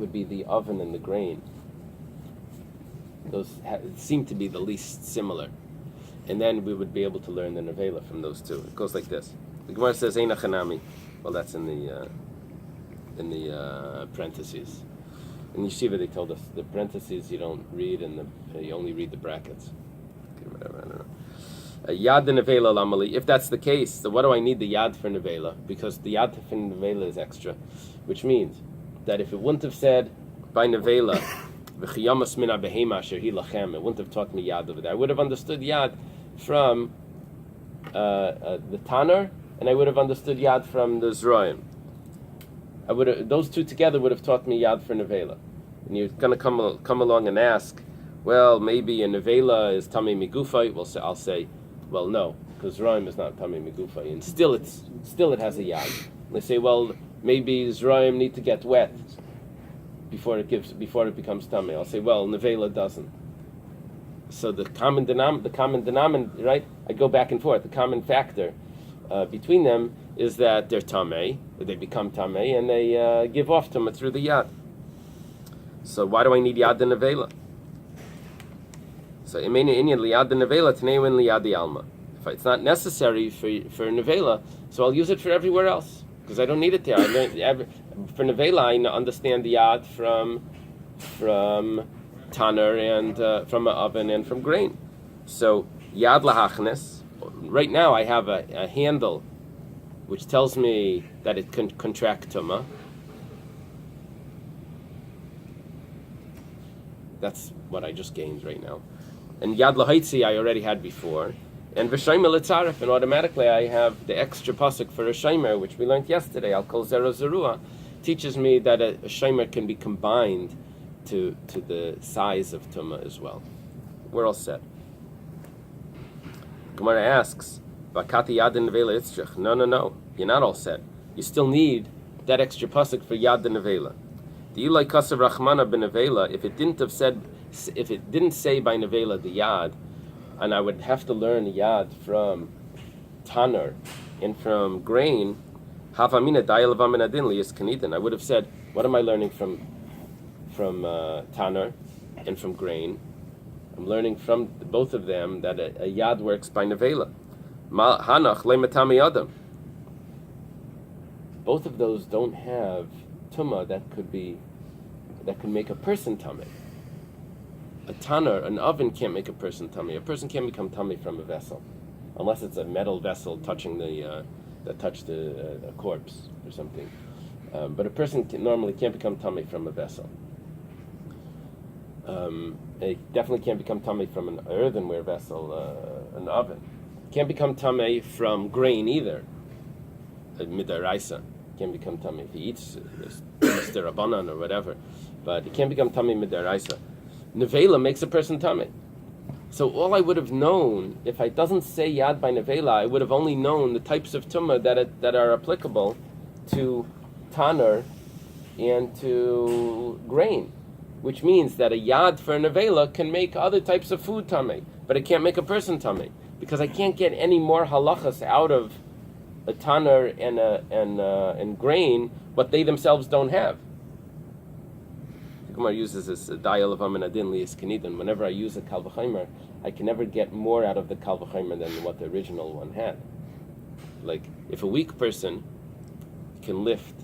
would be the oven and the grain. Those seem to be the least similar. And then we would be able to learn the nevela from those two. It goes like this. The Gemara says, Eina chanami. Well, that's in the parentheses. In Yeshiva, they told us the parentheses you don't read, and you only read the brackets. Okay, whatever, I don't know. Yad the nevela lamali. If that's the case, so what do I need the yad for nevela? Because the yad for nevela is extra, which means that if it wouldn't have said by nevela, v'chiyamas mina behema asher hi lachem, it wouldn't have taught me yad over there. I would have understood yad from the Tanner, and I would have understood yad from the Zroim. Those two together would have taught me yad for nevela. And you're going to come along and ask, well, maybe a nevela is tamei migufay. Well, I'll say, well, no, because Zroim is not tamei migufay, and still it has a yad. And they say, well, maybe Zroim need to get wet before it becomes tamei. I'll say, well, nevela doesn't. So the common denominator, right? I go back and forth. The common factor between them is that they're tamei, they become tamei, and they give off tumah through the yad. So why do I need yad and nevela? So imeni inyan liyad the nevela tneiwen liyad the alma. If it's not necessary for nevela, so I'll use it for everywhere else because I don't need it there. For nevela, I understand the yad from tanner and from an oven and from grain. So yad lahachnes. Right now, I have a handle which tells me that it can contract tumah. That's what I just gained right now. And yad lahaitzi I already had before. And v'shaymer litzaref, and automatically I have the extra pasuk for a shaymer, which we learned yesterday. Al kol zera zerua teaches me that a shaymer can be combined to the size of tumah as well. We're all set. Gemara asks, "Vakati yad nevela itzrich." No. You're not all set. You still need that extra pasuk for yad nevela. The Eily kasav rachmana benevela. If it didn't say by nevela the yad, and I would have to learn the yad from tanner and from grain, havamina dayalavam adin liyas kanitin. I would have said, what am I learning from tanner and from grain? I'm learning from both of them that a yad works by nevela. Hanach lematami adam. Both of those don't have tumah that could make a person tamei. A tanner, an oven, can't make a person tamei. A person can't become tamei from a vessel, unless it's a metal vessel touching a corpse or something. But a person normally can't become tamei from a vessel. It definitely can't become tamei from an earthenware vessel, an oven. Can't become tamei from grain either. Midaraisa can't become tamei if he eats Mr. Rabbanan or whatever, but it can't become tamei midaraisa. Nevela makes a person tamei. So all I would have known, if I doesn't say yad by nevela, I would have only known the types of tumah that are applicable to tanner and to grain, which means that a yad for a nevela can make other types of food tamei, but it can't make a person tamei, because I can't get any more halachas out of a tanner and grain what they themselves don't have. The Gemara uses this dial of amin adin liyas kanidan. Whenever I use a kal v'chaymer, I can never get more out of the kal v'chaymer than what the original one had. Like if a weak person can lift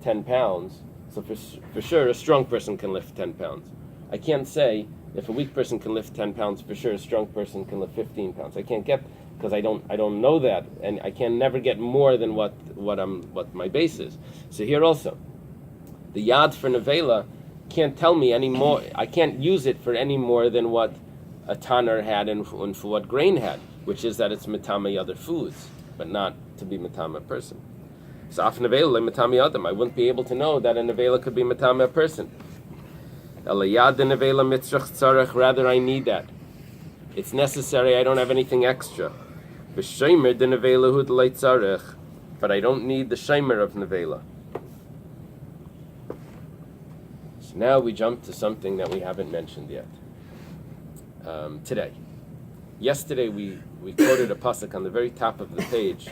10 pounds, so for sure a strong person can lift 10 pounds. I can't say if a weak person can lift 10 pounds, for sure a strong person can lift 15 pounds. I can't get, because I don't know that, and I can never get more than what my base is. So here also, the yad for nevela can't tell me any more. I can't use it for any more than what a tanner had and for what grain had, which is that it's metame other foods, but not to be metame a person. So af nevela metame adam. I wouldn't be able to know that a nevela could be metame a person. Elayad the nevela mitzrach tzarech. Rather, I need that. It's necessary. I don't have anything extra. V'shaymer the nevela hu d'lei tzarech. But I don't need the shaymer of nevela. So now we jump to something that we haven't mentioned yet. Today. Yesterday we quoted a pasuk on the very top of the page.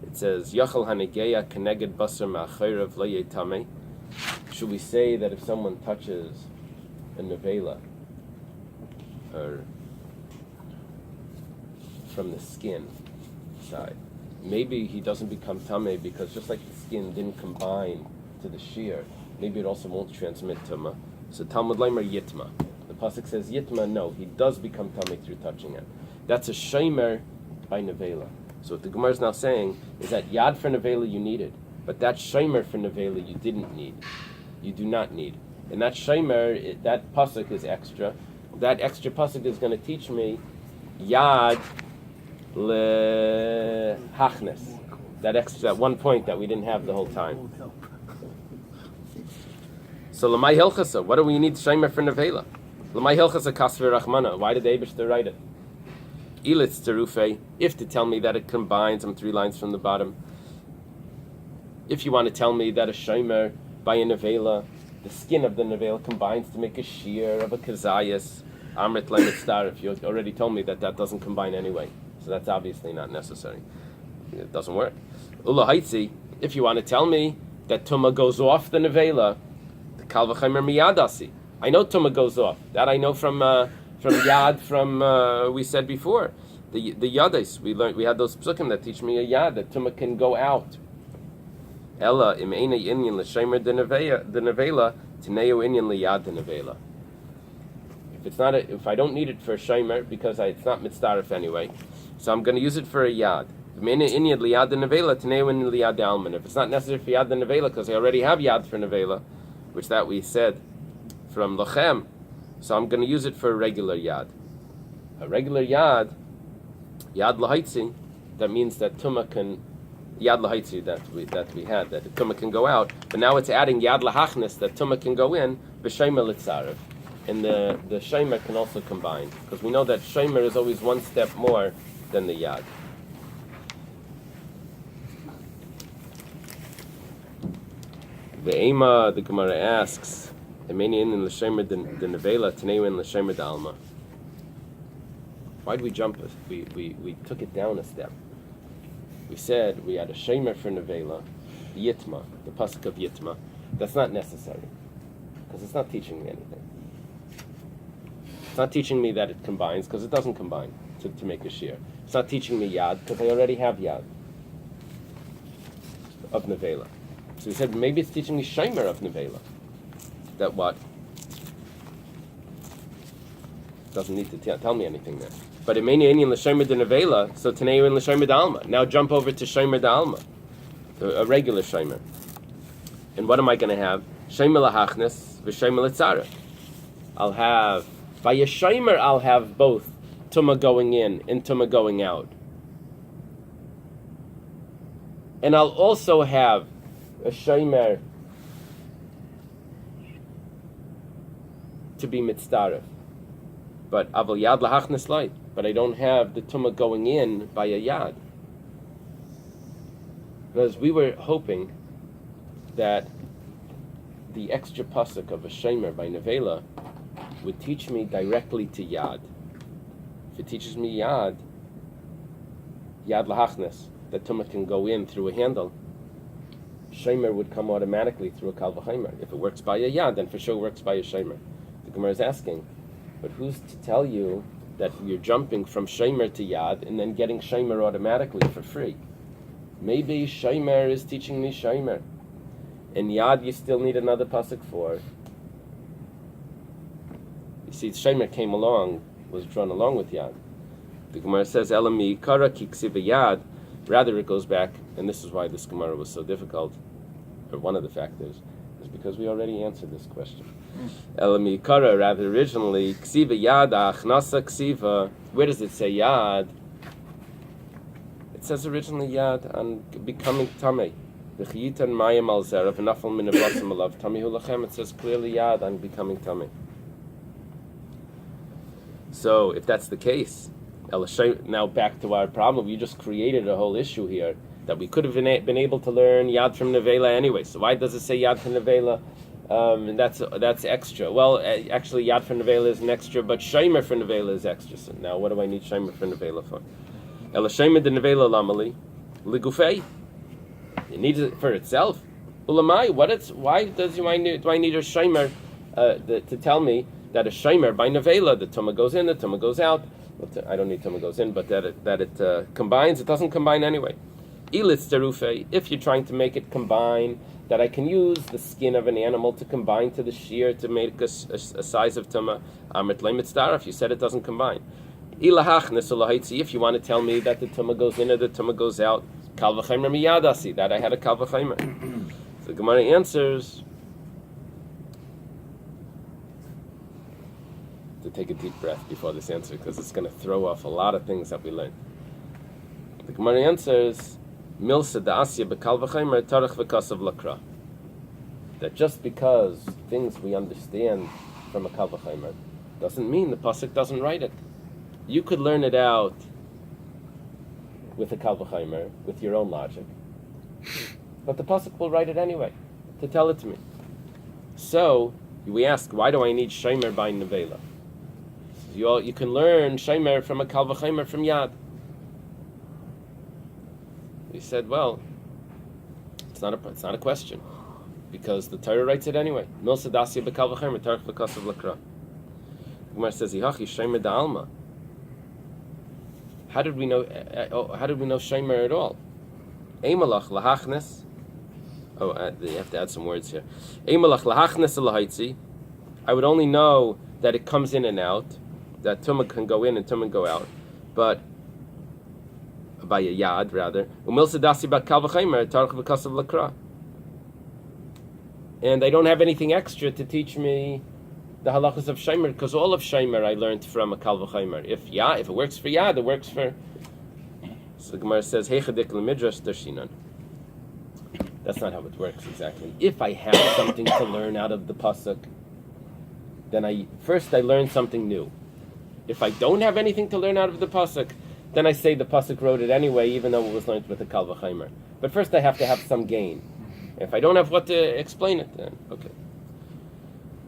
It says, Yachal hanegeya keneged basar ma'achayrav lo yetamei. should we say that if someone touches a nevela, or from the skin side, maybe he doesn't become tameh because just like the skin didn't combine to the shear, maybe it also won't transmit tumah. So Talmud Leimer Yitma. The pasuk says Yitma. No, he does become tameh through touching it. That's a shomer by nevela. So what the Gemara is now saying is that yad for nevela you needed, but that shomer for nevela you didn't need. You do not need. And that shomer, that pasuk is extra. That extra pasuk is going to teach me yad lehachnes. That 1 point that we didn't have the whole time. So Lamai Hilchasa, what do we need shomer for nevela? Lamai Hilchasa kasver rachmana. Why did the Eibishter write it? Ilitz terufe, if to tell me that it combines, I'm 3 lines from the bottom. If you want to tell me that a shomer by a nevela, the skin of the nevela combines to make a shear of a kazayas, amrit lemitzdarif. You already told me that doesn't combine anyway, so that's obviously not necessary. It doesn't work. Ula haitzi, if you want to tell me that tumah goes off the nevela, the kal v'chaimer miyadasi. I know tumah goes off. That I know from yad, we said before. The yadis, we had those psukim that teach me a yad, that tumah can go out. Ella im eina inyan l'shemer de nevela tineu inyan liyad de nevela. If I don't need it for a shemer because it's not mitzdarif anyway, so I'm going to use it for a yad. If it's not necessary for yad de nevela because I already have yad for nevela, which that we said from Menachem, so I'm going to use it for a regular yad. A regular yad lahaitzi, that means that tumah can, yad lahaitzi that we had, that the tumah can go out, but now it's adding yad lahachnes, that tumah can go in, b'shemer litzarev, and the shemer can also combine, because we know that shemer is always 1 step more than the yad. The Ema, the Gemara asks, why did we jump? We took it down a step. We said we had a shemer for nevela, yitma, the pasuk of yitma. That's not necessary, because it's not teaching me anything. It's not teaching me that it combines, because it doesn't combine to make a shear. It's not teaching me yad, because I already have yad of nevela. So we said maybe it's teaching me shemer of nevela. That what? Doesn't need to tell me anything there. But Imeni Inyan l'shemer de nevela, so Taneu in l'shemer d'alma. Now jump over to shemer d'alma, a regular shemer. And what am I going to have? Shemer lahachnes v'shemer l'tzara. I'll have, by a shemer I'll have both tumah going in and tumah going out. And I'll also have a shemer to be mitzdaref, but aval yad lahachnes light. But I don't have the tumah going in by a yad. Because we were hoping that the extra pasuk of a shemer by nevela would teach me directly to yad. If it teaches me yad lahachnes, that tumah can go in through a handle, shemer would come automatically through a kal v'chaimer. If it works by a yad, then for sure it works by a shemer. The Gemara is asking, but who's to tell you that you're jumping from shemer to yad and then getting shemer automatically for free? Maybe shemer is teaching me shemer, and yad you still need another pasuk for. You see, shemer came along, was drawn along with yad. The Gemara says, "Elami kara kiksiva yad." Rather, it goes back, and this is why this Gemara was so difficult, or one of the factors, is because we already answered this question. Elami kara, rather originally, ksiva yad achnasa ksiva. Where does it say yad? It says originally yad on becoming tamei. V'chiyitan mayim al zerav v'nafal min avlasim alav tamihu lachem. It says clearly yad on becoming tamei. So if that's the case, now back to our problem. We just created a whole issue here that we could have been able to learn yad from nevela anyway. So why does it say yad from nevela? And that's extra. Well, actually, yad for nevela is an extra, but shemer for nevela is extra. So now, what do I need shemer for nevela for? Ela shemer de nevela lamali ligufei. It needs it for itself. Ulamai, why do I need a shomer to tell me that a shomer by nevela, the tumah goes in, the tumah goes out. I don't need tumah goes in, but that it combines. It doesn't combine anyway. Ilitz terufe, if you're trying to make it combine, that I can use the skin of an animal to combine to the shear to make a size of tumah. Amrit leimitzdaraf, you said it doesn't combine. Ilahachnes ulahaitzi, if you want to tell me that the tumah goes in or the tumah goes out, kal v'chaymer miyadasi, that I had a kal v'chaymer. So the Gemara answers to take a deep breath before this answer, because it's going to throw off a lot of things that we learned. The Gemara answers, Milsa da'asya b'kal v'chaymer tarach v'kasav lakra. That just because things we understand from a kal v'chaymer doesn't mean the pasuk doesn't write it. You could learn it out with a kal v'chaymer, with your own logic. But the pasuk will write it anyway, to tell it to me. So, we ask, why do I need shomer by nevela? You can learn shomer from a kal v'chaymer from yad. We said, well, it's not a question, because the Torah writes it anyway. Milsa dasya b'kal v'chaymer tarach v'kasav lakra. The Gemara says, "Yihachi shomer da'alma." How did we know shomer at all? Eimalach lahachnes. You have to add some words here. Eimalach lahachnes lahaitzi. I would only know that it comes in and out, that tumah can go in and tumah go out, but by a yad rather. Umilsa dasi bat kal v'chaymer tarach v'kasav lakra. And I don't have anything extra to teach me the halachas of shomer, because all of shomer I learned from a kal v'chaymer. If it works for yad, it works for. So the Gemara says, "Heichadik l'midrash darshinan." That's not how it works exactly. If I have something to learn out of the pasuk, then I learn something new. If I don't have anything to learn out of the pasuk, then I say the pasuk wrote it anyway, even though it was learned with the kal v'chaymer. But first I have to have some gain. If I don't have what to explain it, then okay.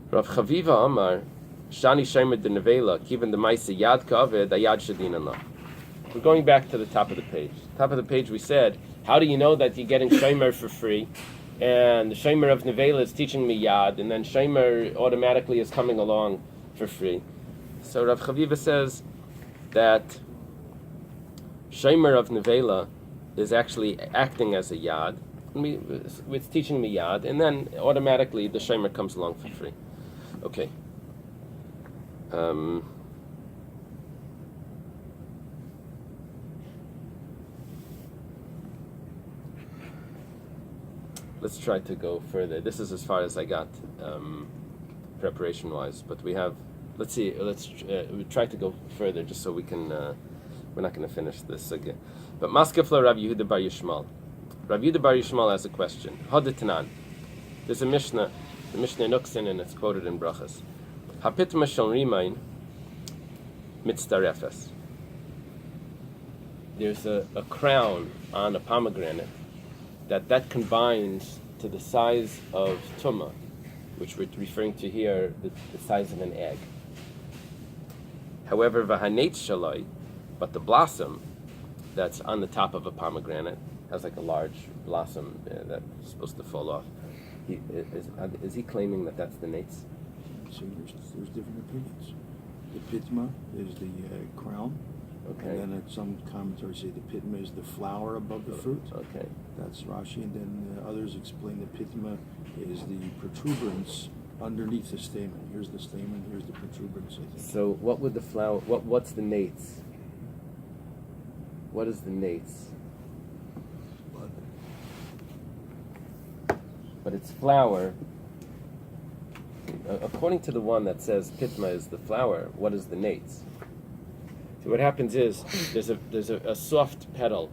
Rav Chaviva Amar, Shani Shomer de Nevela, Kivan de Maisa Yad Kaved, Ayad Shadin Allah. We're going back to the top of the page. Top of the page we said, how do you know that you're getting shomer for free? And the shomer of Nevela is teaching me yad, and then shomer automatically is coming along for free. So Rav Chaviva says that shomer of Nevela is actually acting as a yad. It's teaching me yad, and then automatically the shomer comes along for free. Okay. Let's try to go further. This is as far as I got, preparation-wise. But let's see. We try to go further, just so we can. We're not going to finish this again. But Maskefla Rav Yehuda Bar Yishmael. Rav Yehuda Bar Yishmael has a question. Hadetanan. There's a Mishnah. The Mishnah Nuksin, and it's quoted in Brachas. Hapitma shel rimayin mitzdarefes. There's a crown on a pomegranate that combines to the size of tumah, which we're referring to here, the size of an egg. However, v'hanetz shalai, but the blossom that's on the top of a pomegranate has like a large blossom that's supposed to fall off. Is he claiming that that's the nates? So there's different opinions. The pitma is the crown. Okay. And then some commentaries say the pitma is the flower above the fruit. Okay. That's Rashi. And then others explain the pitma is the protuberance underneath the stamen. Here's the stamen, here's the protuberance, I think. So what would the flower, what's the nates? What is the nates? But it's flower. According to the one that says pitma is the flower, what is the nates? So what happens is there's a soft petal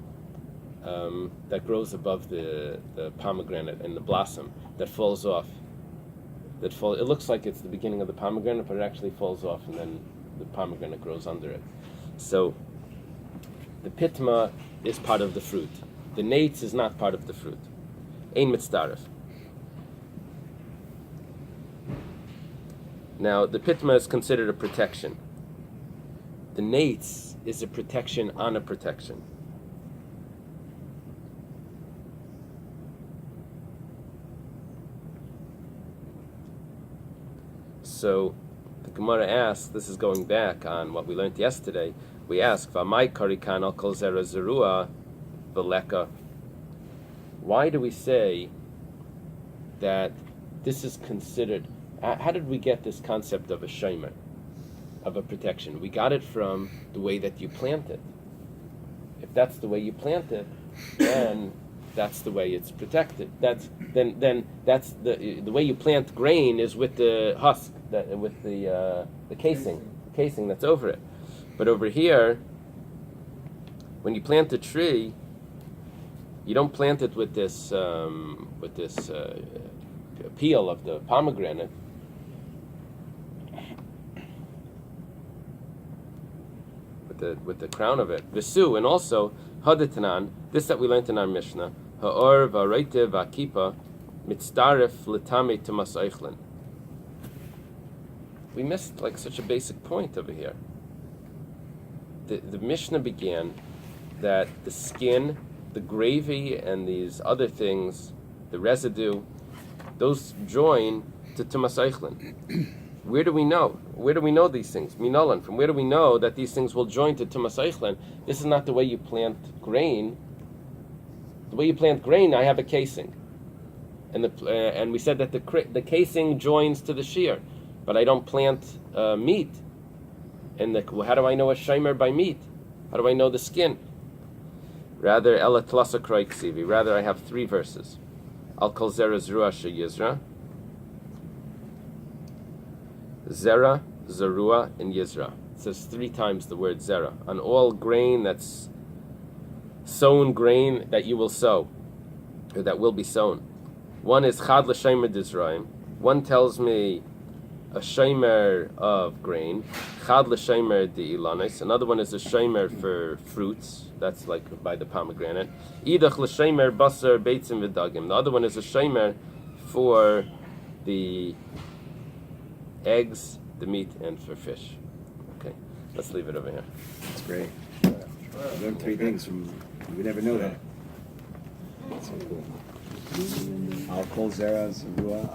that grows above the pomegranate and the blossom that falls off. It looks like it's the beginning of the pomegranate, but it actually falls off, and then the pomegranate grows under it. So the pitma is part of the fruit. The nates is not part of the fruit. Ein mitzdaref. Now, the pitma is considered a protection. The nates is a protection on a protection. So the Gemara asks, this is going back on what we learned yesterday, we ask, V'amai karikan al kol zera zerua v'leka. Why do we say that this is considered, how did we get this concept of a shomer, of a protection? We got it from the way that you plant it. If that's the way you plant it, then that's the way it's protected. Then that's the way you plant grain is with the husk, with the casing that's over it. But over here, when you plant a tree, you don't plant it with this peel of the pomegranate. With the crown of it, Visu, and also Haditanan, this that we learned in our Mishnah, Ha'or v'areite v'akipa mitzdaref l'tamei tumas eichlin. We missed like such a basic point over here. The Mishnah began that the skin, the gravy, and these other things, the residue, those join to tumas eichlin. Where do we know? Where do we know these things? Minolan. From where do we know that these things will join to tumas eichlin? This is not the way you plant grain. The way you plant grain, I have a casing, and we said that the casing joins to the shear, but I don't plant meat. And how do I know a shomer by meat? How do I know the skin? Rather, ela tlasa kroy ksivi. Rather, I have 3 verses. Al kol zera zerua sheyizra. Zera, Zerua, and Yizra. It says 3 times the word Zera. On all grain that's sown grain that you will sow, or that will be sown. One is Chad l'shemer d'Izraim. One tells me a shemer of grain. Chad l'shemer d'Ilanis. Another one is a shemer for fruits. That's like by the pomegranate. Idach l'shemer basar beitzim v'dagim. The other one is a shemer for the eggs, the meat, and for fish. Okay, let's leave it over here. That's great. I learned 3 things from, you would never know that. That's so cool. Al kol zera zerua.